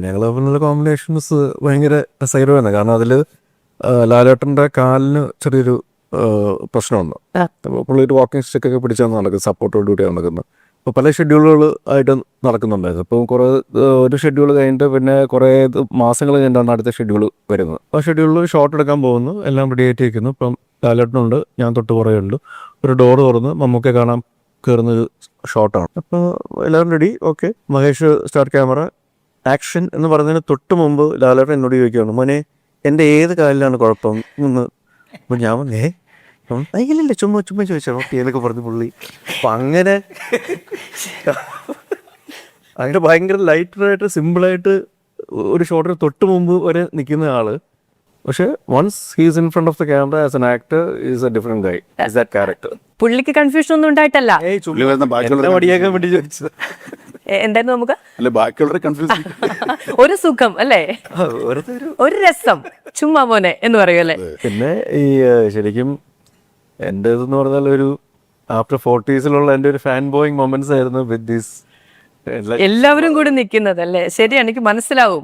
ഞങ്ങൾ തമ്മിലുള്ള കോമ്പിനേഷൻസ് ഭയങ്കര രസകരമാണ്. കാരണം അതിൽ ലാലേട്ടൻ്റെ കാലിന് ചെറിയൊരു പ്രശ്നമുണ്ട്. അപ്പോൾ പുള്ളി ഒരു വാക്കിംഗ് സ്റ്റിക്കൊക്കെ പിടിച്ചാണ് നടക്കുന്നത്, സപ്പോർട്ടോട് കൂടിയാണ് നടക്കുന്നത്. അപ്പോൾ പല ഷെഡ്യൂളുകൾ ആയിട്ട് നടക്കുന്നുണ്ടായിരുന്നു. അപ്പോൾ കുറേ ഒരു ഷെഡ്യൂൾ കഴിഞ്ഞിട്ട് പിന്നെ കുറേ മാസങ്ങൾ കഴിഞ്ഞിട്ടാണ് അടുത്ത ഷെഡ്യൂൾ വരുന്നത്. ആ ഷെഡ്യൂളിൽ ഷോട്ട് എടുക്കാൻ പോകുന്നു, എല്ലാം റെഡി ആയിട്ട് ഇരിക്കുന്നു. ഇപ്പം ലാലേട്ടനുണ്ട്, ഞാൻ തൊട്ട് പുറകെയുണ്ട്. ഒരു ഡോറ് തുറന്ന് മമ്മൂക്കെ കാണാൻ കയറുന്നൊരു ഷോട്ടാണ്. അപ്പോൾ എല്ലാവരും ready, okay. Mahesh start camera action എന്ന് പറഞ്ഞതിന് തൊട്ട് മുമ്പ് ലാലേട്ടൻ എന്നോട് ചോദിക്കുകയാണ്, മോനെ എൻ്റെ ഏത് കാലിലാണ് കുഴപ്പം എന്ന്. അപ്പം ഞാൻ പറഞ്ഞേ ഇല്ലില്ല ചുമ്മാ ചുമ്മാ ചോദിച്ചാൽ ഓക്കെ എന്നൊക്കെ പറഞ്ഞു പുള്ളി. അപ്പം അങ്ങനെ ഭയങ്കര ലൈറ്ററായിട്ട് സിമ്പിളായിട്ട് ഒരു ഷോട്ടിന് തൊട്ട് മുമ്പ് വരെ നിൽക്കുന്ന ആള്. പക്ഷെ once he's in front of the camera as an actor is a different guy, is that character. പുള്ളിക്ക് കൺഫ്യൂഷൻ ഒന്നും ഉണ്ടായിട്ടല്ല. മടിയാക്കാൻ വേണ്ടി ചോദിച്ചത് എന്തായിരുന്നു നമുക്ക് ബാക്കിയുള്ളവരെ കൺഫ്യൂസ് ഒരു സുഖം അല്ലേ, ഒരു രസം, ചുമ്മാ മോനെ എന്ന് പറയുമല്ലേ. പിന്നെ ഈ ശരിക്കും എൻ്റെ ഇതെന്ന് പറഞ്ഞാൽ ഒരു ആഫ്റ്റർ 40s എൻ്റെ ഒരു ഫാൻ ബോയിങ് മൊമെന്റ്സ് ആയിരുന്നു വിത്ത് ദീസ്. എല്ലാവരും കൂടി നിൽക്കുന്നത് അല്ലേ. ശരിയാണ്, എനിക്ക് മനസ്സിലാവും.